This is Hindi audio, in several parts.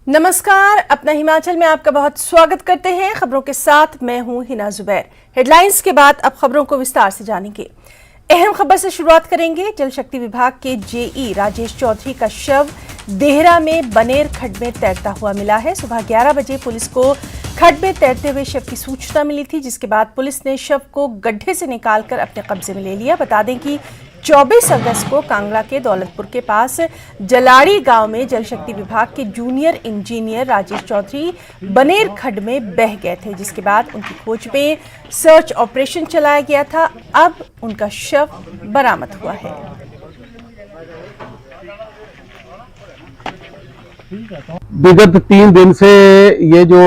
नमस्कार, अपना हिमाचल में आपका बहुत स्वागत करते हैं। खबरों के साथ मैं हूं हिना जुबैर। हेडलाइंस के बाद अब खबरों को विस्तार से जानेंगे। अहम खबर से शुरुआत करेंगे। जल शक्ति विभाग के जेई राजेश चौधरी का शव देहरा में बनेर खड्ड में तैरता हुआ मिला है। सुबह 11 बजे पुलिस को खड्ड में तैरते हुए शव की सूचना मिली थी, जिसके बाद पुलिस ने शव को गड्ढे से निकालकर अपने कब्जे में ले लिया। बता दें कि 24 अगस्त को कांगड़ा के दौलतपुर के पास जलाड़ी गांव में जल शक्ति विभाग के जूनियर इंजीनियर राजेश चौधरी बनेर खड्ड में बह गए थे, जिसके बाद उनकी खोज में सर्च ऑपरेशन चलाया गया था। अब उनका शव बरामद हुआ है। विगत 3 दिन से ये जो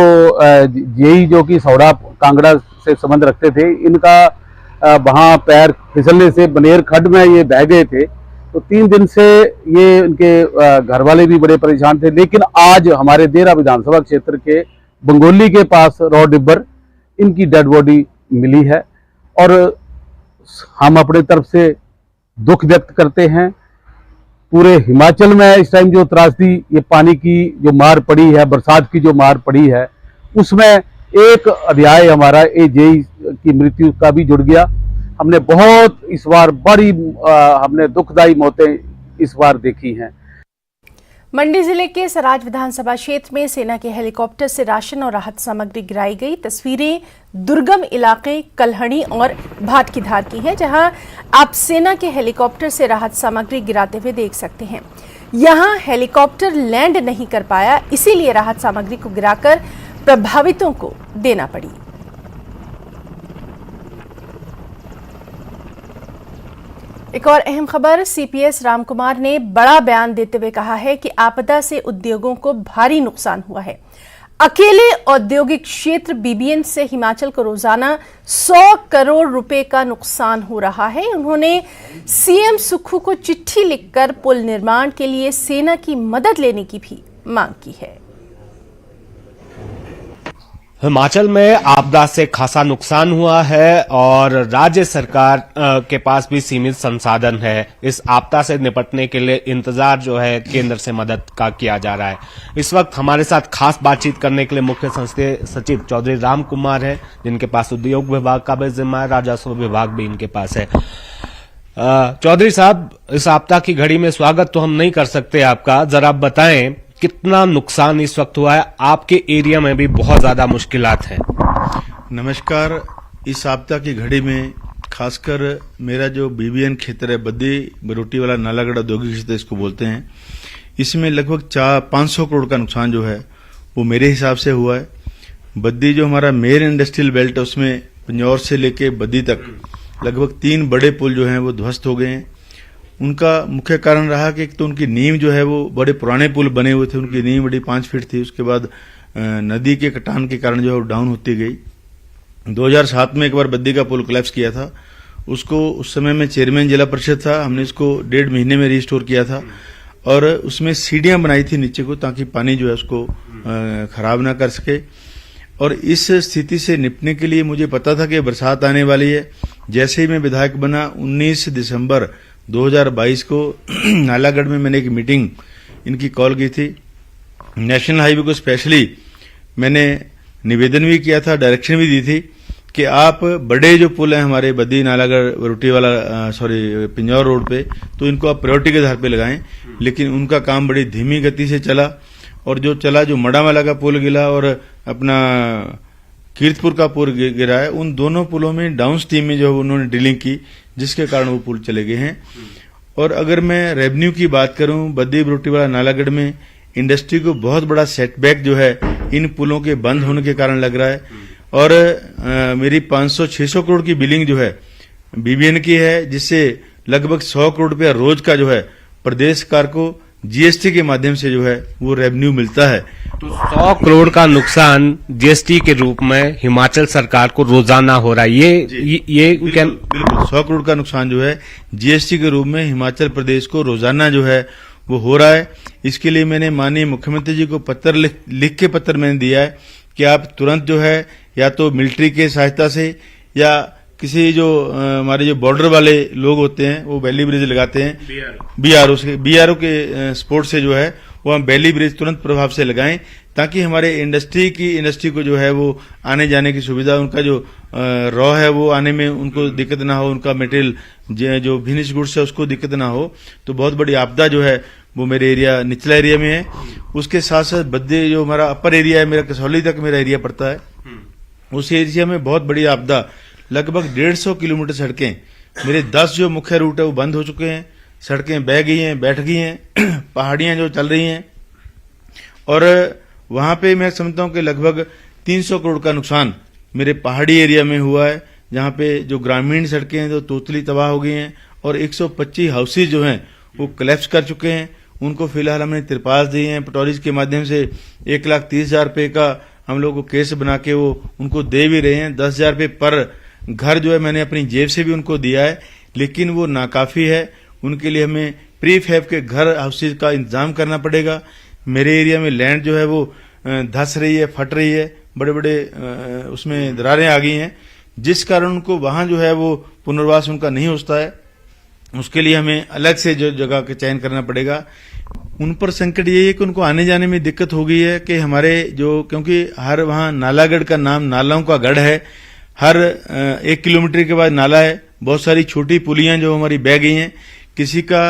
जेई जो कि सौड़ा कांगड़ा से संबंध रखते थे, इनका वहाँ पैर फिसलने से बनेर खड्ड में ये बह गए थे। तो 3 दिन से ये इनके घर वाले भी बड़े परेशान थे। लेकिन आज हमारे देहरा विधानसभा क्षेत्र के बंगोली के पास रोडिब्बर इनकी डेड बॉडी मिली है और हम अपने तरफ से दुख व्यक्त करते हैं। पूरे हिमाचल में इस टाइम जो त्रासदी, ये पानी की जो मार पड़ी है, बरसात की जो मार पड़ी है, उसमें एक अध्याय हमारा जेई की मृत्यु का भी जुड़ गया। हमने बहुत इस बार बड़ी हमने दुखदायी मौतें इस बार देखी हैं। मंडी जिले के सराज विधानसभा क्षेत्र में सेना के हेलीकॉप्टर से राशन और राहत सामग्री गिराई गई। तस्वीरें दुर्गम इलाके कल्हड़ी और भाट की धार की हैं, जहां आप सेना के हेलीकॉप्टर से राहत सामग्री गिराते हुए देख सकते हैं। यहां हेलीकॉप्टर लैंड नहीं कर पाया, इसीलिए राहत सामग्री को गिराकर प्रभावितों को देना पड़ी। एक और अहम खबर, सीपीएस रामकुमार ने बड़ा बयान देते हुए कहा है कि आपदा से उद्योगों को भारी नुकसान हुआ है। अकेले औद्योगिक क्षेत्र बीबीएन से हिमाचल को रोजाना 100 करोड़ रुपए का नुकसान हो रहा है। उन्होंने सीएम सुक्खू को चिट्ठी लिखकर पुल निर्माण के लिए सेना की मदद लेने की भी मांग की है। हिमाचल में आपदा से खासा नुकसान हुआ है और राज्य सरकार के पास भी सीमित संसाधन है। इस आपदा से निपटने के लिए इंतजार जो है केंद्र से मदद का किया जा रहा है। इस वक्त हमारे साथ खास बातचीत करने के लिए मुख्य संसदीय सचिव चौधरी रामकुमार है, जिनके पास उद्योग विभाग का भी जिम्मा है, राजस्व विभाग भी इनके पास है। चौधरी साहब, इस आपदा की घड़ी में स्वागत तो हम नहीं कर सकते आपका, जरा बताएं कितना नुकसान इस वक्त हुआ है? आपके एरिया में भी बहुत ज्यादा मुश्किलात हैं। नमस्कार। इस आपदा की घड़ी में खासकर मेरा जो बीबीएन क्षेत्र है, बद्दी बरोटी वाला नालागढ़ औद्योगिक क्षेत्र इसको बोलते हैं, इसमें लगभग 500 करोड़ का नुकसान जो है वो मेरे हिसाब से हुआ है। बद्दी जो हमारा मेन इंडस्ट्रियल बेल्ट है, उसमें पंजौर से लेके बद्दी तक लगभग 3 बड़े पुल जो हैं वो ध्वस्त हो गए हैं। उनका मुख्य कारण रहा कि एक तो उनकी नींव जो है वो बड़े पुराने पुल बने हुए थे, उनकी नींव बड़ी 5 फीट थी। उसके बाद नदी के कटान के कारण जो है वो डाउन होती गई। 2007 में एक बार बद्दी का पुल कोलैप्स किया था, उसको उस समय में चेयरमैन जिला परिषद था, हमने इसको 1.5 महीने में रिस्टोर किया था और उसमें सीढ़ियां बनाई थी नीचे को, ताकि पानी जो है उसको खराब ना कर सके। और इस स्थिति से निपटने के लिए मुझे पता था कि बरसात आने वाली है। जैसे ही मैं विधायक बना 19 दिसंबर 2022 को नालागढ़ में मैंने एक मीटिंग इनकी कॉल की थी। नेशनल हाईवे को स्पेशली मैंने निवेदन भी किया था, डायरेक्शन भी दी थी कि आप बड़े जो पुल हैं हमारे बद्दी नालागढ़ रोटी वाला पिंजौर रोड पे, तो इनको आप प्रायोरिटी के आधार पे लगाएं। लेकिन उनका काम बड़ी धीमी गति से चला और जो मड़ावाला का पुल गिरा और अपना कीर्तपुर का पुल गिरा है, उन दोनों पुलों में डाउन स्ट्रीम में जो उन्होंने ड्रिलिंग की, जिसके कारण वो पुल चले गए हैं। और अगर मैं रेवेन्यू की बात करूं, बद्दी बरोटीवाला नालागढ़ में इंडस्ट्री को बहुत बड़ा सेटबैक जो है इन पुलों के बंद होने के कारण लग रहा है। और मेरी 500-600 करोड़ की बिलिंग जो है बीबीएन की है, जिससे लगभग 100 करोड़ रुपया रोज का जो है प्रदेश सरकार को जीएसटी के माध्यम से जो है वो रेवेन्यू मिलता है। तो 100 करोड़ का नुकसान जीएसटी के रूप में हिमाचल सरकार को रोजाना हो रहा है। ये बिल्कुल 100 करोड़ का नुकसान जो है जीएसटी के रूप में हिमाचल प्रदेश को रोजाना जो है वो हो रहा है। इसके लिए मैंने माननीय मुख्यमंत्री जी को पत्र लिख के पत्र मैंने दिया है कि आप तुरंत जो है या तो मिलिट्री के सहायता से या किसी जो हमारे जो बॉर्डर वाले लोग होते हैं वो वैली ब्रिज लगाते हैं, बीआरओ के सपोर्ट से जो है वो हम बेली ब्रिज तुरंत प्रभाव से लगाएं, ताकि हमारे इंडस्ट्री को जो है वो आने जाने की सुविधा, उनका जो रॉ है वो आने में उनको दिक्कत ना हो, उनका मटेरियल जो फिनिश गुड्स है उसको दिक्कत ना हो। तो बहुत बड़ी आपदा जो है वो मेरे एरिया निचला एरिया में है। उसके साथ साथ बद्दे जो हमारा अपर एरिया है, मेरा कसौली तक मेरा एरिया पड़ता है, उस एरिया में बहुत बड़ी आपदा, लगभग 150 किलोमीटर सड़कें, मेरे 10 जो मुख्य रूट है वो बंद हो चुके हैं, सड़कें बह गई हैं, बैठ गई हैं, पहाड़ियां जो चल रही हैं, और वहां पे मैं समझता हूं कि लगभग 300 करोड़ का नुकसान मेरे पहाड़ी एरिया में हुआ है, जहां पे जो ग्रामीण सड़कें हैं जो टोटली तबाह हो गई हैं, और 125 हाउसेज जो हैं वो कोलैप्स कर चुके हैं। उनको फिलहाल हमने तिरपाल दिए हैं, पटौरीज के माध्यम से 1,30,000 रुपये का हम लोग को केस बना के वो उनको दे भी रहे हैं। 10,000 रुपये पर घर जो है मैंने अपनी जेब से भी उनको दिया है, लेकिन वो नाकाफी है। उनके लिए हमें प्री फैब के घर हाउसेज का इंतजाम करना पड़ेगा। मेरे एरिया में लैंड जो है वो धस रही है, फट रही है, बड़े बड़े उसमें दरारें आ गई हैं, जिस कारण उनको वहां जो है वो पुनर्वास उनका नहीं होता है। उसके लिए हमें अलग से जो जगह का चयन करना पड़ेगा। उन पर संकट ये है कि उनको आने जाने में दिक्कत हो गई है कि हमारे जो, क्योंकि हर वहां नालागढ़ का नाम नालाओं का गढ़ है, हर 1 किलोमीटर के बाद नाला है, बहुत सारी छोटी पुलियां जो हमारी बह गई हैं, किसी का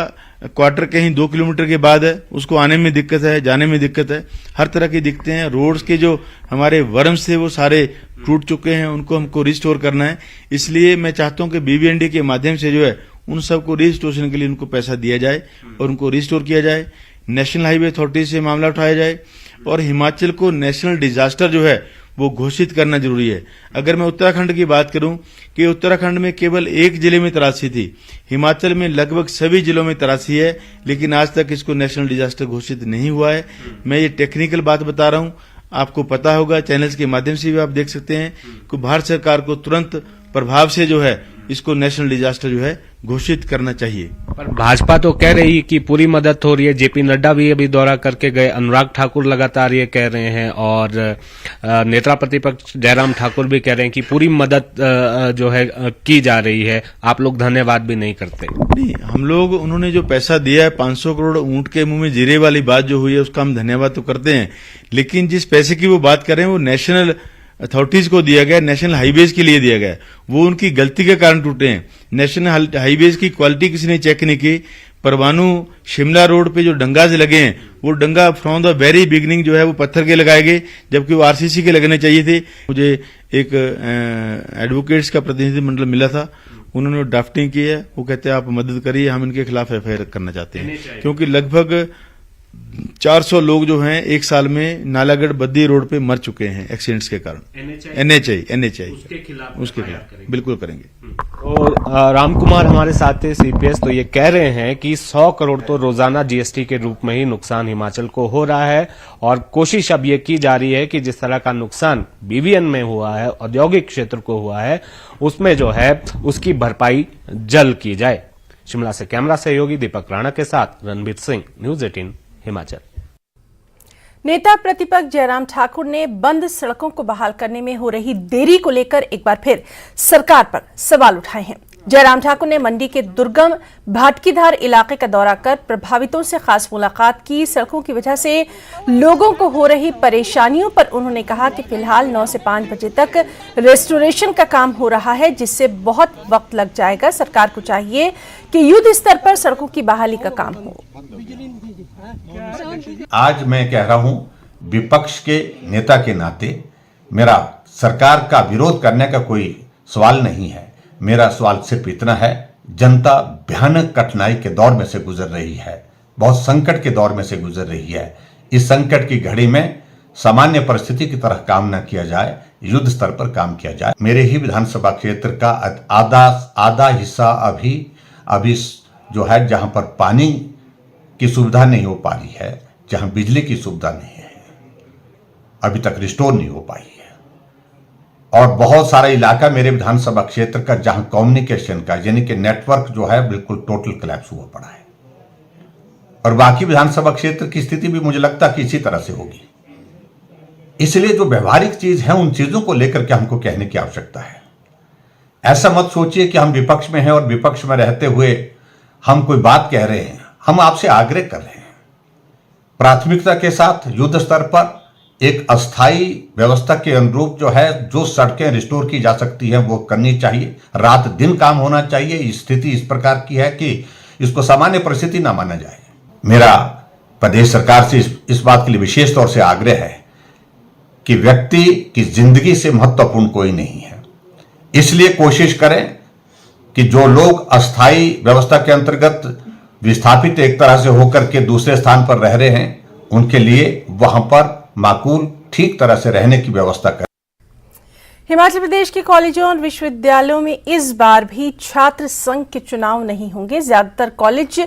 क्वार्टर कहीं 2 किलोमीटर के बाद है, उसको आने में दिक्कत है, जाने में दिक्कत है, हर तरह की दिक्कतें हैं। रोड्स के जो हमारे वर्म्स थे वो सारे टूट चुके हैं, उनको हमको रिस्टोर करना है। इसलिए मैं चाहता हूं कि BBND के माध्यम से जो है उन सबको रिस्टोरेशन के लिए उनको पैसा दिया जाए और उनको रिस्टोर किया जाए। नेशनल हाईवे अथॉरिटी से मामला उठाया जाए, और हिमाचल को नेशनल डिजास्टर जो है वो घोषित करना जरूरी है। अगर मैं उत्तराखंड की बात करूं कि उत्तराखंड में केवल एक जिले में तराशी थी, हिमाचल में लगभग सभी जिलों में तराशी है, लेकिन आज तक इसको नेशनल डिजास्टर घोषित नहीं हुआ है। मैं ये टेक्निकल बात बता रहा हूं, आपको पता होगा, चैनल्स के माध्यम से भी आप देख सकते हैं कि भारत सरकार को तुरंत प्रभाव से जो है इसको नेशनल डिजास्टर जो है घोषित करना चाहिए। पर भाजपा तो कह रही है कि पूरी मदद हो रही है। जेपी नड्डा भी अभी दौरा करके गए, अनुराग ठाकुर लगातार ये कह रहे हैं, और नेता प्रतिपक्ष जयराम ठाकुर भी कह रहे हैं कि पूरी मदद जो है की जा रही है। आप लोग धन्यवाद भी नहीं करते? नहीं, हम लोग, उन्होंने जो पैसा दिया है 500 करोड़ ऊंट के मुंह में जीरे वाली बात जो हुई है उसका हम धन्यवाद तो करते हैं, लेकिन जिस पैसे की वो बात कर रहे हैं वो नेशनल अथॉरिटीज को दिया गया, नेशनल हाईवेज के लिए दिया गया, वो उनकी गलती के कारण टूटे हैं। नेशनल हाईवेज की क्वालिटी किसी ने चेक नहीं की। परवाणु शिमला रोड पे जो डंगाज लगे हैं वो डंगा फ्रॉम द वेरी बिगिनिंग जो है वो पत्थर के लगाए गए, जबकि वो RCC के लगने चाहिए थे। मुझे एक एडवोकेट्स का प्रतिनिधिमंडल मिला था, उन्होंने ड्राफ्टिंग की है, वो कहते हैं आप मदद करिए, हम इनके खिलाफ FIR करना चाहते हैं, क्योंकि लगभग 400 लोग जो हैं एक साल में नालागढ़ बद्दी रोड पे मर चुके हैं एक्सीडेंट्स के कारण। NHI उसके खिलाफ बिल्कुल करेंगे। तो राम कुमार हमारे साथ थे, CPS, तो ये कह रहे हैं कि 100 करोड़ तो रोजाना GST के रूप में ही नुकसान हिमाचल को हो रहा है, और कोशिश अब ये की जा रही है कि जिस तरह का नुकसान BBN में हुआ है, औद्योगिक क्षेत्र को हुआ है, उसमें जो है उसकी भरपाई जल्द की जाए। शिमला से कैमरा सहयोगी दीपक राणा के साथ रणबीर सिंह, News 18 हिमाचल। नेता प्रतिपक्ष जयराम ठाकुर ने बंद सड़कों को बहाल करने में हो रही देरी को लेकर एक बार फिर सरकार पर सवाल उठाए हैं। जयराम ठाकुर ने मंडी के दुर्गम भाटकीधार इलाके का दौरा कर प्रभावितों से खास मुलाकात की। सड़कों की वजह से लोगों को हो रही परेशानियों पर उन्होंने कहा कि फिलहाल 9 से 5 बजे तक रेस्टोरेशन का काम हो रहा है, जिससे बहुत वक्त लग जाएगा। सरकार को चाहिए कि युद्ध स्तर पर सड़कों की बहाली का काम हो। आज मैं कह रहा हूं, विपक्ष के नेता के नाते मेरा सरकार का विरोध करने का कोई सवाल नहीं है। मेरा सवाल सिर्फ इतना है, जनता भयानक कठिनाई के दौर में से गुजर रही है, बहुत संकट के दौर में से गुजर रही है। इस संकट की घड़ी में सामान्य परिस्थिति की तरह काम न किया जाए, युद्ध स्तर पर काम किया जाए। मेरे ही विधानसभा क्षेत्र का आधा हिस्सा अभी जो है, जहां पर पानी की सुविधा नहीं हो पा रही है, जहां बिजली की सुविधा नहीं है, अभी तक रिस्टोर नहीं हो पाई है, और बहुत सारा इलाका मेरे विधानसभा क्षेत्र का जहां कम्युनिकेशन का यानी कि नेटवर्क जो है बिल्कुल टोटल कोलैप्स हुआ पड़ा है, और बाकी विधानसभा क्षेत्र की स्थिति भी मुझे लगता है कि इसी तरह से होगी। इसलिए जो व्यवहारिक चीज है उन चीजों को लेकर के हमको कहने की आवश्यकता है। ऐसा मत सोचिए कि हम विपक्ष में हैं और विपक्ष में रहते हुए हम कोई बात कह रहे हैं। हम आपसे आग्रह कर रहे हैं, प्राथमिकता के साथ युद्ध स्तर पर एक अस्थाई व्यवस्था के अनुरूप जो है, जो सड़कें रिस्टोर की जा सकती हैं वो करनी चाहिए। रात दिन काम होना चाहिए। स्थिति इस प्रकार की है कि इसको सामान्य परिस्थिति ना माना जाए। मेरा प्रदेश सरकार से इस बात के लिए विशेष तौर से आग्रह है कि व्यक्ति की जिंदगी से महत्वपूर्ण कोई नहीं है, इसलिए कोशिश करें कि जो लोग अस्थाई व्यवस्था के अंतर्गत विस्थापित एक तरह से होकर के दूसरे स्थान पर रह रहे हैं, उनके लिए वहां पर माकूल ठीक तरह से रहने की व्यवस्था करें। हिमाचल प्रदेश के कॉलेजों और विश्वविद्यालयों में इस बार भी छात्र संघ के चुनाव नहीं होंगे। ज्यादातर कॉलेज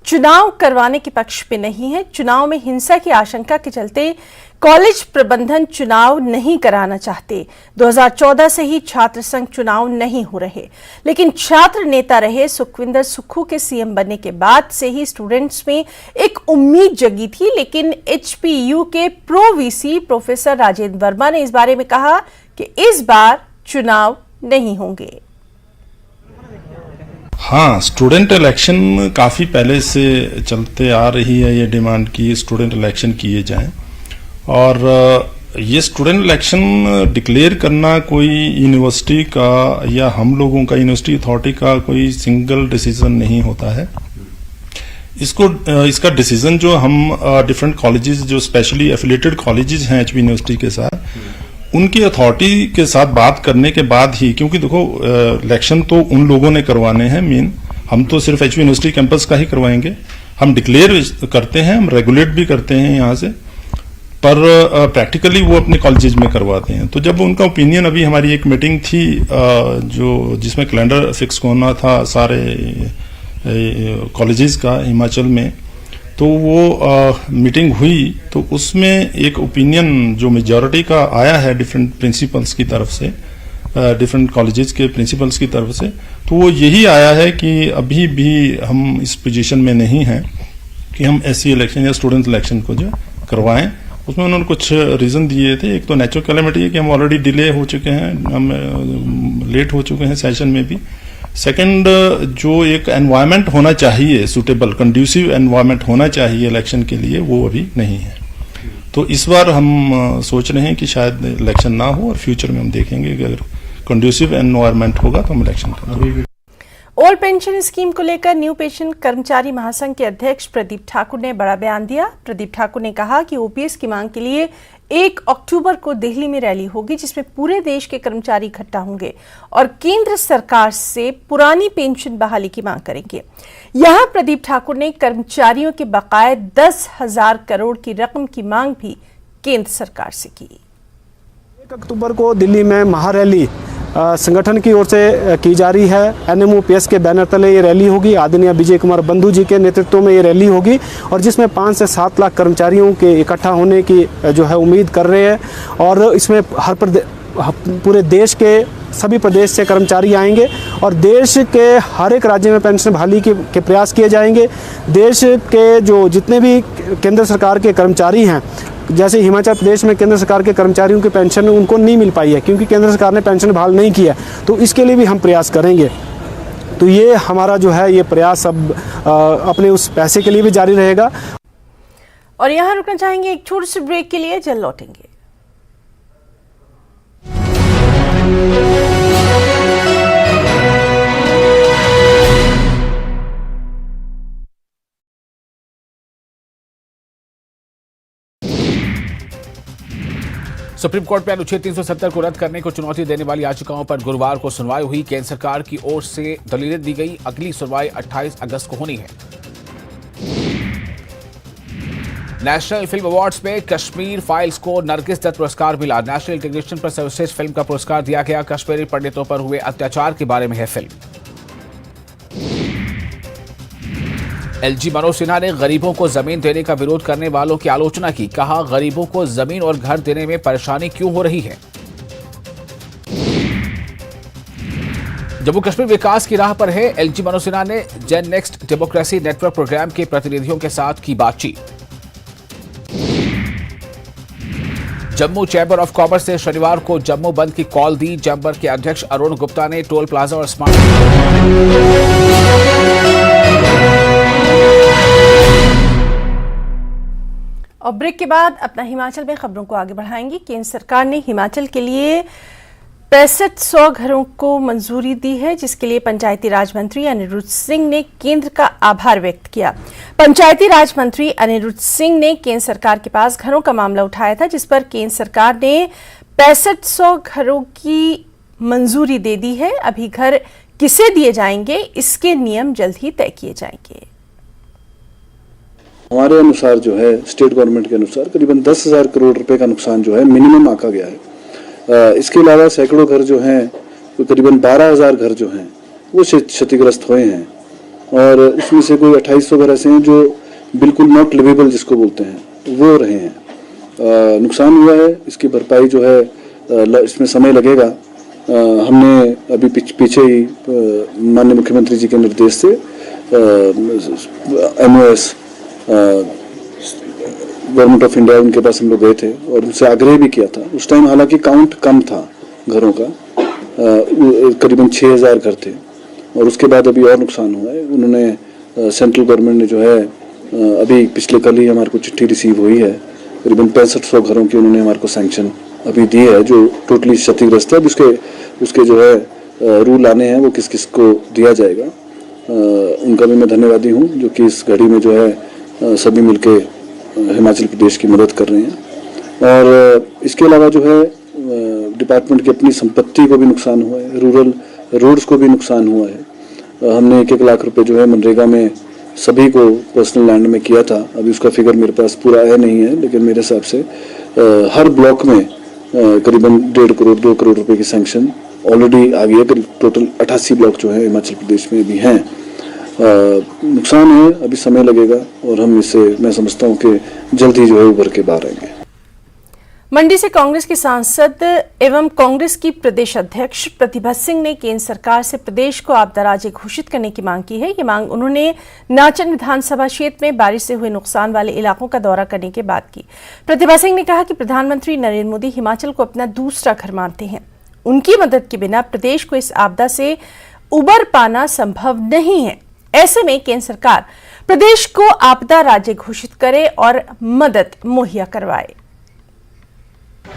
चुनाव करवाने के पक्ष पे नहीं है। चुनाव में हिंसा की आशंका के चलते कॉलेज प्रबंधन चुनाव नहीं कराना चाहते। 2014 से ही छात्र संघ चुनाव नहीं हो रहे, लेकिन छात्र नेता रहे सुखविंदर सुक्खू के सीएम बनने के बाद से ही स्टूडेंट्स में एक उम्मीद जगी थी। लेकिन एचपीयू के pro VC professor Rajendra Verma ने इस बारे में कहा कि इस बार चुनाव नहीं होंगे। हाँ, स्टूडेंट इलेक्शन काफ़ी पहले से चलते आ रही है ये डिमांड की स्टूडेंट इलेक्शन किए जाएं, और ये स्टूडेंट इलेक्शन डिक्लेयर करना कोई यूनिवर्सिटी का या हम लोगों का यूनिवर्सिटी अथॉरिटी का कोई सिंगल डिसीजन नहीं होता है। इसका डिसीजन जो हम डिफरेंट कॉलेजेस जो स्पेशली एफिलिएटेड कॉलेजेस हैं एचपी यूनिवर्सिटी के साथ, उनकी अथॉरिटी के साथ बात करने के बाद ही, क्योंकि देखो इलेक्शन तो उन लोगों ने करवाने हैं मेन, हम तो सिर्फ एचपी यूनिवर्सिटी कैंपस का ही करवाएंगे। हम डिक्लेयर करते हैं, हम रेगुलेट भी करते हैं यहाँ से, पर प्रैक्टिकली वो अपने कॉलेजेस में करवाते हैं। तो जब उनका ओपिनियन, अभी हमारी एक मीटिंग थी जो जिसमें कैलेंडर फिक्स होना था सारे कॉलेजेस का हिमाचल में, तो वो मीटिंग हुई तो उसमें एक ओपिनियन जो मेजॉरिटी का आया है डिफरेंट प्रिंसिपल्स की तरफ से, डिफरेंट कॉलेजेस के प्रिंसिपल्स की तरफ से, तो वो यही आया है कि अभी भी हम इस पोजीशन में नहीं हैं कि हम एससी इलेक्शन या स्टूडेंट इलेक्शन को जो करवाएं। उसमें उन्होंने कुछ रीजन दिए थे। एक तो नेचुरल कैलेमिटी है कि हम ऑलरेडी डिले हो चुके हैं, हम लेट हो चुके हैं सेशन में भी। सेकंड, जो एक एनवायरनमेंट होना चाहिए, सुटेबल कंड्यूसिव एनवायरनमेंट होना चाहिए इलेक्शन के लिए, वो अभी नहीं है। तो इस बार हम सोच रहे हैं कि शायद इलेक्शन ना हो, और फ्यूचर में हम देखेंगे कि अगर कंड्यूसिव एनवायरनमेंट होगा तो हम इलेक्शन करेंगे। ओल्ड पेंशन स्कीम को लेकर न्यू पेंशन कर्मचारी महासंघ के अध्यक्ष प्रदीप ठाकुर ने बड़ा बयान दिया। प्रदीप ठाकुर ने कहा कि ओपीएस की मांग के लिए 1 अक्टूबर को दिल्ली में रैली होगी, जिसमें पूरे देश के कर्मचारी इकट्ठा होंगे और केंद्र सरकार से पुरानी पेंशन बहाली की मांग करेंगे। यहां प्रदीप ठाकुर ने कर्मचारियों के बकाये 10,000 करोड़ की रकम की मांग भी केंद्र सरकार से की। 1 अक्टूबर को दिल्ली में महारैली संगठन की ओर से की जा रही है। एनएमओपीएस के बैनर तले ये रैली होगी। आदरणीय विजय कुमार बंधु जी के नेतृत्व में ये रैली होगी, और जिसमें 5 से 7 लाख कर्मचारियों के इकट्ठा होने की जो है उम्मीद कर रहे हैं। और इसमें पूरे देश के सभी प्रदेश से कर्मचारी आएंगे, और देश के हर एक राज्य में पेंशन बहाली के प्रयास किए जाएंगे। देश के जो जितने भी केंद्र सरकार के कर्मचारी हैं, जैसे हिमाचल प्रदेश में केंद्र सरकार के कर्मचारियों की पेंशन उनको नहीं मिल पाई है क्योंकि केंद्र सरकार ने पेंशन बहाल नहीं किया, तो इसके लिए भी हम प्रयास करेंगे। तो ये हमारा जो है ये प्रयास अब अपने उस पैसे के लिए भी जारी रहेगा। और यहाँ रुकना चाहेंगे एक छोटे से ब्रेक के लिए, जल्द लौटेंगे। सुप्रीम कोर्ट में अनुच्छेद 370 को रद्द करने को चुनौती देने वाली याचिकाओं पर गुरुवार को सुनवाई हुई। केंद्र सरकार की ओर से दलीलें दी गई। अगली सुनवाई 28 अगस्त को होनी है। नेशनल फिल्म अवार्ड्स में कश्मीर फाइल्स को नरगिस दत्त पुरस्कार मिला। नेशनल इंटीग्रेशन पर सर्वश्रेष्ठ फिल्म का पुरस्कार दिया गया। कश्मीरी पंडितों पर हुए अत्याचार के बारे में है फिल्म। एलजी मनोज सिन्हा ने गरीबों को जमीन देने का विरोध करने वालों की आलोचना की। कहा, गरीबों को जमीन और घर देने में परेशानी क्यों हो रही है। जम्मू कश्मीर विकास की राह पर है। एलजी मनोज सिन्हा ने gen next democracy network programme के प्रतिनिधियों के साथ की बातचीत। जम्मू चैंबर ऑफ कॉमर्स ने शनिवार को जम्मू बंद की कॉल दी। चैंबर के अध्यक्ष अरुण गुप्ता ने टोल प्लाजा और और ब्रेक के बाद अपना हिमाचल में खबरों को आगे बढ़ाएंगे। केंद्र सरकार ने हिमाचल के लिए 6500 घरों को मंजूरी दी है, जिसके लिए पंचायती राज मंत्री अनिरुद्ध सिंह ने केंद्र का आभार व्यक्त किया। पंचायती राज मंत्री अनिरुद्ध सिंह ने केंद्र सरकार के पास घरों का मामला उठाया था, जिस पर केंद्र सरकार ने 6500 घरों की मंजूरी दे दी है। अभी घर किसे दिए जाएंगे, इसके नियम जल्द ही तय किए जाएंगे। हमारे अनुसार जो है, स्टेट गवर्नमेंट के अनुसार करीबन 10,000 करोड़ रुपए का नुकसान जो है मिनिमम आका गया है। इसके अलावा सैकड़ों घर जो हैं, तो करीबन 12,000 घर जो हैं वो क्षतिग्रस्त हुए हैं, और उसमें से कोई 2800 घर ऐसे हैं जो बिल्कुल नॉट लिवेबल जिसको बोलते हैं वो रहे हैं। नुकसान हुआ है, इसकी भरपाई जो है इसमें समय लगेगा। हमने अभी पीछे ही माननीय मुख्यमंत्री जी के निर्देश से MOS गवर्नमेंट ऑफ इंडिया उनके पास हम लोग गए थे और उनसे आग्रह भी किया था। उस टाइम हालांकि काउंट कम था घरों का, करीबन 6000 घर थे, और उसके बाद अभी और नुकसान हुआ है। उन्होंने सेंट्रल गवर्नमेंट ने जो है अभी पिछले कल ही हमारे को चिट्ठी रिसीव हुई है, करीबन 6500 घरों की उन्होंने हमारे को सैंक्शन अभी दी है जो टोटली क्षतिग्रस्त है। उसके जो है रूल आने हैं वो किस किस को दिया जाएगा। उनका भी मैं धन्यवादी हूँ जो कि इस घड़ी में जो है सभी मिलके हिमाचल प्रदेश की मदद कर रहे हैं। और इसके अलावा जो है डिपार्टमेंट की अपनी संपत्ति को भी नुकसान हुआ है, रूरल रोड्स को भी नुकसान हुआ है। हमने 1-1 लाख रुपए जो है मनरेगा में सभी को पर्सनल लैंड में किया था। अभी उसका फिगर मेरे पास पूरा है नहीं है, लेकिन मेरे हिसाब से हर ब्लॉक में करीबन 1.5 करोड़ 2 करोड़ रुपए की सैंक्शन ऑलरेडी आ गई है। करीब टोटल 88 ब्लॉक जो है हिमाचल प्रदेश में भी हैं। नुकसान है, अभी समय लगेगा, और हम इससे मैं समझता हूँ कि जल्द ही जो है उभर के बाहर आएंगे। मंडी से कांग्रेस के सांसद एवं कांग्रेस की प्रदेश अध्यक्ष प्रतिभा सिंह ने केंद्र सरकार से प्रदेश को आपदा राज्य घोषित करने की मांग की है। ये मांग उन्होंने नाचन विधानसभा क्षेत्र में बारिश से हुए नुकसान वाले इलाकों का दौरा करने के बाद की। प्रतिभा सिंह ने कहा कि प्रधानमंत्री नरेंद्र मोदी हिमाचल को अपना दूसरा घर मानते हैं। उनकी मदद के बिना प्रदेश को इस आपदा से उबर पाना संभव नहीं है। ऐसे में केंद्र सरकार प्रदेश को आपदा राज्य घोषित करे और मदद मुहैया करवाए।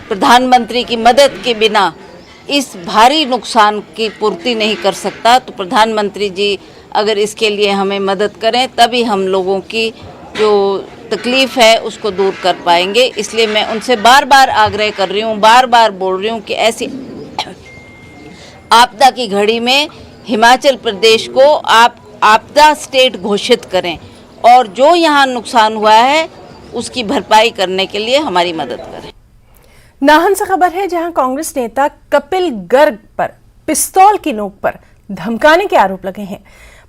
प्रधानमंत्री की मदद के बिना इस भारी नुकसान की पूर्ति नहीं कर सकता, तो प्रधानमंत्री जी अगर इसके लिए हमें मदद करें तभी हम लोगों की जो तकलीफ है उसको दूर कर पाएंगे। इसलिए मैं उनसे बार बार आग्रह कर रही हूँ, बार बार बोल रही हूँ कि ऐसी आपदा की घड़ी में हिमाचल प्रदेश को आप आपदा स्टेट घोषित करें और जो यहाँ नुकसान हुआ है उसकी भरपाई करने के लिए हमारी मदद करें। नाहन से खबर है, जहां कांग्रेस नेता कपिल गर्ग पर पिस्तौल की नोक पर धमकाने के आरोप लगे हैं।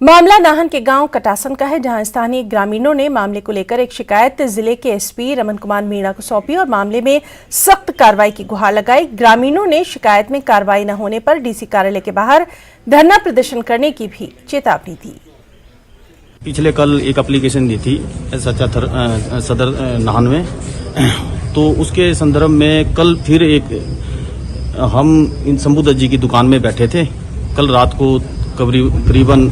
मामला नाहन के गांव कटासन का है, जहां स्थानीय ग्रामीणों ने मामले को लेकर एक शिकायत जिले के एसपी रमन कुमार मीणा को सौंपी और मामले में सख्त कार्रवाई की गुहार लगाई। ग्रामीणों ने शिकायत में कार्रवाई न होने पर डीसी कार्यालय के बाहर धरना प्रदर्शन करने की भी चेतावनी दी। पिछले कल एक एप्लीकेशन दी थी सच्चा सदर नाहन में, तो उसके संदर्भ में कल फिर हम इन शंभू दत्त जी की दुकान में बैठे थे। कल रात को करीबन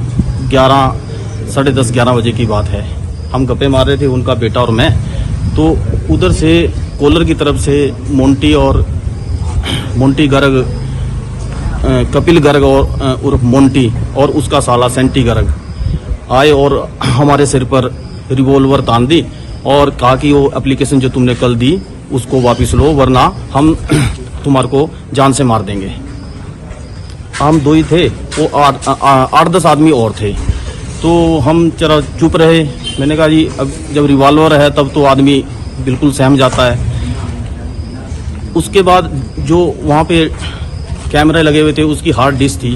10:30-11 बजे की बात है। हम गप्पे मार रहे थे, उनका बेटा और मैं। तो उधर से कोलर की तरफ से मोंटी गर्ग, कपिल गर्ग और उर्फ मोंटी और उसका साला सेंटी गर्ग आए और हमारे सिर पर रिवॉल्वर तान दी और कहा कि वो एप्लीकेशन जो तुमने कल दी उसको वापस लो, वरना हम तुम्हारे को जान से मार देंगे। हम 2 ही थे, वो 8-10 आदमी और थे। तो हम जरा चुप रहे। मैंने कहा जी अब जब रिवॉल्वर है तब तो आदमी बिल्कुल सहम जाता है। उसके बाद जो वहाँ पे कैमरे लगे हुए थे उसकी हार्ड डिस्क थी,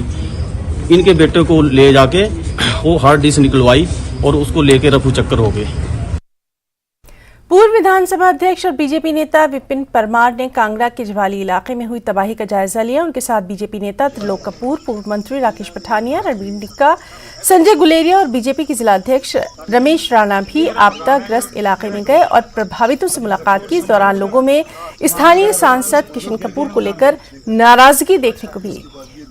इनके बेटे को ले जाके वो हार्ड डिस्क निकलवाई और उसको लेके रफू चक्कर हो गए। पूर्व विधानसभा अध्यक्ष और बीजेपी नेता विपिन परमार ने कांगड़ा के ज्वाली इलाके में हुई तबाही का जायजा लिया। उनके साथ बीजेपी नेता त्रिलोक कपूर, पूर्व मंत्री राकेश पठानिया, रणबीर निक्का, संजय गुलेरिया और बीजेपी के जिला अध्यक्ष रमेश राणा भी आपदाग्रस्त इलाके में गए और प्रभावितों से मुलाकात की। इस दौरान लोगों में स्थानीय सांसद किशन कपूर को लेकर नाराजगी देखने को मिली।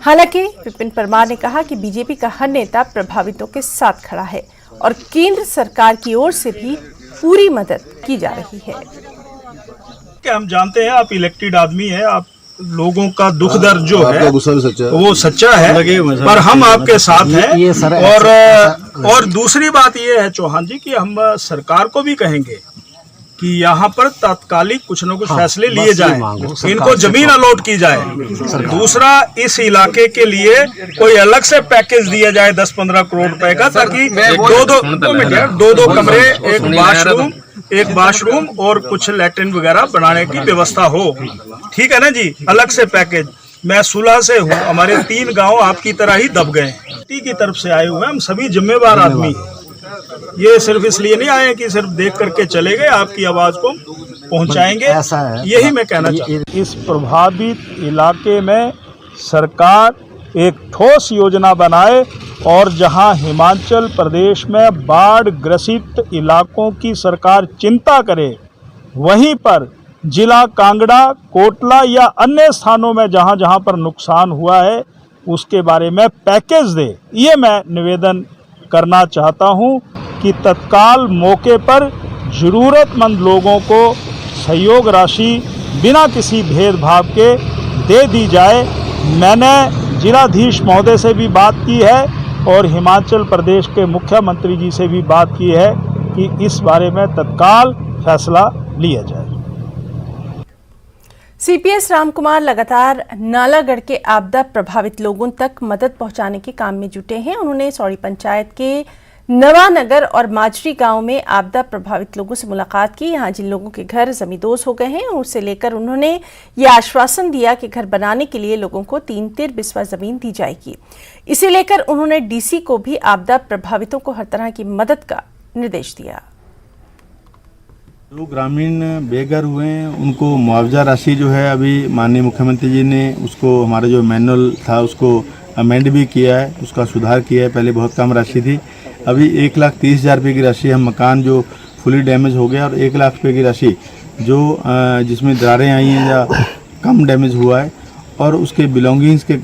हालांकि विपिन परमार ने कहा कि बीजेपी का हर नेता प्रभावितों के साथ खड़ा है और केंद्र सरकार की ओर से भी पूरी मदद की जा रही है। कि हम जानते हैं आप इलेक्टेड आदमी हैं, आप लोगों का दुख दर्द जो है वो सच्चा है, पर हम आपके साथ हैं। और दूसरी बात ये है चौहान जी कि हम सरकार को भी कहेंगे कि यहाँ पर तात्कालिक कुछ न कुछ फैसले लिए जाएं, इनको जमीन अलॉट की जाए। दूसरा, इस इलाके के लिए कोई अलग से पैकेज दिया जाए 10-15 करोड़ रुपए का, ताकि दो कमरे, एक वाशरूम और कुछ लैट्रिन वगैरह बनाने की व्यवस्था हो। ठीक है ना जी, अलग से पैकेज। मैं सुलह से हूँ, हमारे 3 गांव आपकी तरह ही दब गए हैं। की तरफ से आए हुए हम सभी जिम्मेवार आदमी हैं। ये सिर्फ इसलिए नहीं आए कि सिर्फ देख करके चले गए, आपकी आवाज को पहुंचाएंगे, यही मैं कहना चाहता हूँ। इस प्रभावित इलाके में सरकार एक ठोस योजना बनाए और जहां हिमाचल प्रदेश में बाढ़ ग्रसित इलाकों की सरकार चिंता करे, वहीं पर जिला कांगड़ा, कोटला या अन्य स्थानों में जहां जहां पर नुकसान हुआ है उसके बारे में पैकेज दे। ये मैं निवेदन करना चाहता हूं कि तत्काल मौके पर जरूरतमंद लोगों को सहयोग राशि बिना किसी भेदभाव के दे दी जाए। मैंने जिलाधीश महोदय से भी बात की है और हिमाचल प्रदेश के मुख्यमंत्री जी से भी बात की है कि इस बारे में तत्काल फैसला लिया जाए। सीपीएस रामकुमार लगातार नालागढ़ के आपदा प्रभावित लोगों तक मदद पहुंचाने के काम में जुटे हैं। उन्होंने सौड़ी पंचायत के नवानगर और माजरी गांव में आपदा प्रभावित लोगों से मुलाकात की। यहां जिन लोगों के घर जमींदोज हो गए हैं उसे लेकर उन्होंने ये आश्वासन दिया कि घर बनाने के लिए लोगों को 3 बिस्वा जमीन दी जाएगी। इसे लेकर उन्होंने डीसी को भी आपदा प्रभावितों को हर तरह की मदद का निर्देश दिया। जो ग्रामीण बेघर हुए हैं उनको मुआवजा राशि जो है अभी माननीय मुख्यमंत्री जी ने उसको, हमारा जो मैनुअल था उसको अमेंड भी किया है, उसका सुधार किया है। पहले बहुत कम राशि थी, अभी 1,30,000 रुपये की राशि हम मकान जो फुली डैमेज हो गया और 1 लाख रुपये की राशि जो जिसमें दरारें आई हैं या कम डैमेज हुआ है और उसके बिलोंगिंग्स के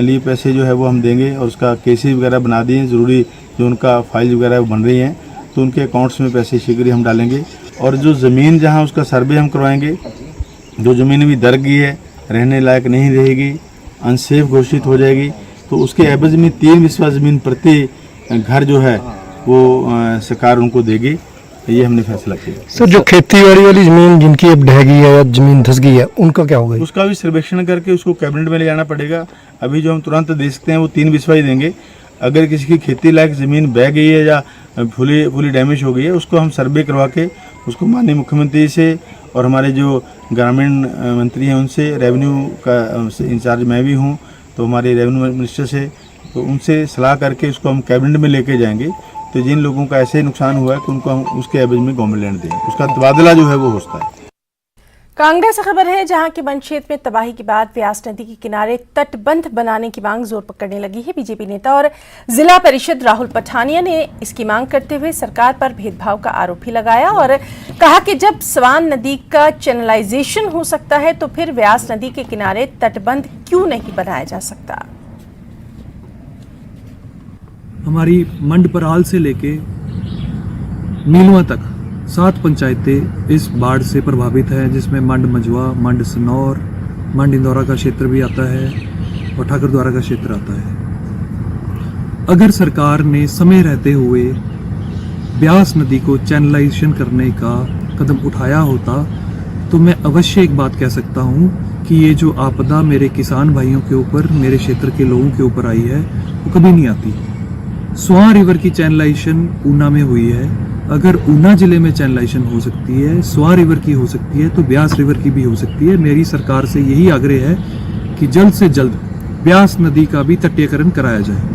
लिए पैसे जो है वो हम देंगे और उसका केसेस वगैरह बना दिए ज़रूरी, जो उनका फाइल वगैरह बन रही हैं तो उनके अकाउंट्स में पैसे शीघ्र हम डालेंगे। और जो ज़मीन जहां उसका सर्वे हम करवाएंगे, जो ज़मीन अभी दर गई है, रहने लायक नहीं रहेगी, अनसेफ घोषित हो जाएगी, तो उसके एवज में 3 बिस्वा ज़मीन प्रति घर जो है वो सरकार उनको देगी। ये हमने फैसला किया। सर, जो खेती बाड़ी वाली ज़मीन जिनकी अब ढह गई है या ज़मीन धंस गई है उनका क्या होगा? उसका भी सर्वेक्षण करके उसको कैबिनेट में ले जाना पड़ेगा। अभी जो हम तुरंत दे सकते हैं वो 3 बिस्वा ही देंगे। अगर किसी की खेती लायक ज़मीन बह गई है या फुली डैमेज हो गई है, उसको हम सर्वे करवा के उसको माननीय मुख्यमंत्री से और हमारे जो ग्रामीण मंत्री हैं उनसे, रेवेन्यू का इंचार्ज मैं भी हूँ तो हमारे रेवेन्यू मिनिस्टर से, तो उनसे सलाह करके उसको हम कैबिनेट में लेके जाएंगे। तो जिन लोगों का ऐसे नुकसान हुआ है तो उनको हम उसके एवज में गवर्नमेंट लैंड देंगे, उसका तबादला जो है वो होता है। कांगड़ा से खबर है जहां के वन क्षेत्र में तबाही के बाद व्यास नदी के किनारे तटबंध बनाने की मांग जोर पकड़ने लगी है। बीजेपी नेता और जिला परिषद राहुल पठानिया ने इसकी मांग करते हुए सरकार पर भेदभाव का आरोप भी लगाया और कहा कि जब स्वान नदी का चैनलाइजेशन हो सकता है तो फिर व्यास नदी के किनारे तटबंध क्यों नहीं बनाया जा सकता। हमारी मंडपराल से लेके नीलवा तक 7 पंचायतें इस बाढ़ से प्रभावित हैं, जिसमें मंड मजवा, मंड सनौर, मंड इंदौरा का क्षेत्र भी आता है और ठाकुरद्वारा का क्षेत्र आता है। अगर सरकार ने समय रहते हुए ब्यास नदी को चैनलाइजेशन करने का कदम उठाया होता तो मैं अवश्य एक बात कह सकता हूँ कि ये जो आपदा मेरे किसान भाइयों के ऊपर, मेरे क्षेत्र के लोगों के ऊपर आई है वो कभी नहीं आती। स्वां रिवर की चैनलाइजेशन ऊना में हुई है, अगर ऊना जिले में चैनलाइजेशन हो सकती है, स्वां रिवर की हो सकती है तो ब्यास रिवर की भी हो सकती है। मेरी सरकार से यही आग्रह है कि जल्द से जल्द ब्यास नदी का भी तटीयकरण कराया जाए।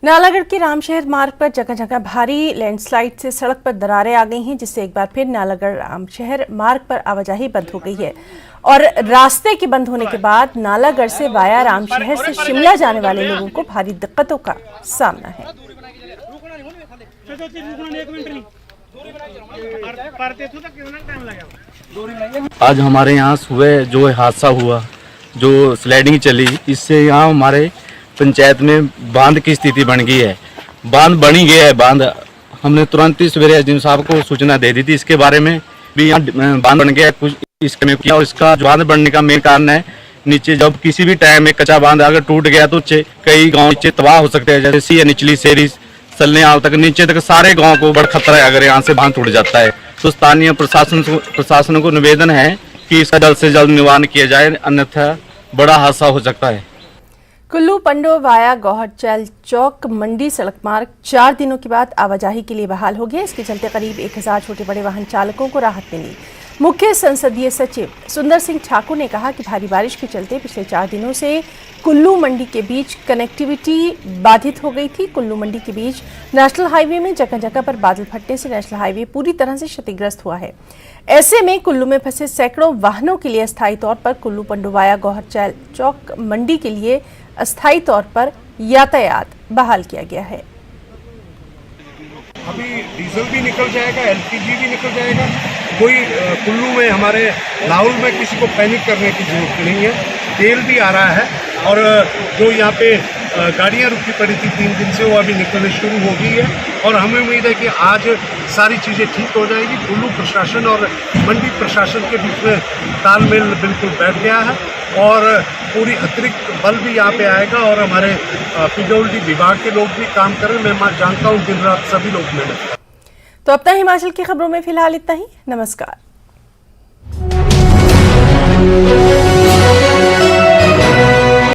नालागढ़ के रामशहर मार्ग पर जगह जगह भारी लैंडस्लाइड से सड़क पर दरारें आ गई हैं, जिससे एक बार फिर नालागढ़ रामशहर मार्ग पर आवाजाही बंद हो गई है और रास्ते के बंद होने के बाद नालागढ़ से वाया रामशहर से शिमला जाने वाले लोगों को भारी दिक्कतों का सामना है। आज हमारे यहाँ सुबह जो हादसा हुआ, जो स्लाइडिंग चली, इससे यहाँ हमारे पंचायत में बांध की स्थिति बन गई है। बांध बनी गया है, बांध हमने तुरंत ही सवेरे एसडीएम साहब को सूचना दे दी थी इसके बारे में भी। यहाँ बांध बन गया कुछ इसमें किया, और इसका बांध बनने का मेन कारण है नीचे जब किसी भी टाइम में कच्चा बांध अगर टूट गया तो कई गांव नीचे तबाह हो सकते हैं, जैसे सी या निचली सेरी सलनेआल तक नीचे तक सारे गांव को बड़ा खतरा है अगर यहाँ से बांध टूट जाता है। तो स्थानीय प्रशासन को निवेदन है कि इसका जल्द से जल्द निवारण किया जाए, अन्यथा बड़ा हादसा हो सकता है। कुल्लू पंडो वाया गौहरचैल चौक मंडी सड़क मार्ग 4 दिनों के बाद आवाजाही के लिए बहाल हो गया। इसके चलते करीब 1000 छोटे बड़े वाहन चालकों को राहत मिली। मुख्य संसदीय सचिव सुंदर सिंह ठाकुर ने कहा कि भारी बारिश के चलते पिछले 4 दिनों से कुल्लू मंडी के बीच कनेक्टिविटी बाधित हो गई थी। कुल्लू मंडी के बीच नेशनल हाईवे में जगह जगह पर बादल फटने से नेशनल हाईवे पूरी तरह से क्षतिग्रस्त हुआ है। ऐसे में कुल्लू में फंसे सैकड़ों वाहनों के लिए अस्थायी तौर पर कुल्लू पंडो वाया गौहरचैल चौक मंडी के लिए अस्थायी तौर पर यातायात बहाल किया गया है। अभी डीजल भी निकल जाएगा, एलपीजी भी निकल जाएगा। कोई कुल्लू में हमारे लाहौल में किसी को पैनिक करने की जरूरत नहीं है। तेल भी आ रहा है और जो यहाँ पे गाड़ियाँ रुकी पड़ी थी 3 दिन से वो अभी निकलने शुरू हो गई है और हमें उम्मीद है कि आज सारी चीज़ें ठीक हो जाएगी। कुल्लू प्रशासन और मंडी प्रशासन के बीच में तालमेल बिल्कुल बैठ गया है और पूरी अतिरिक्त बल भी यहाँ पे आएगा और हमारे पीडब्ल्यूडी विभाग के लोग भी काम कर रहे हैं। मैं जानता हूँ दिन रात सभी लोग मेहनत कर। तो अब तक हिमाचल की खबरों में फिलहाल इतना ही। नमस्कार।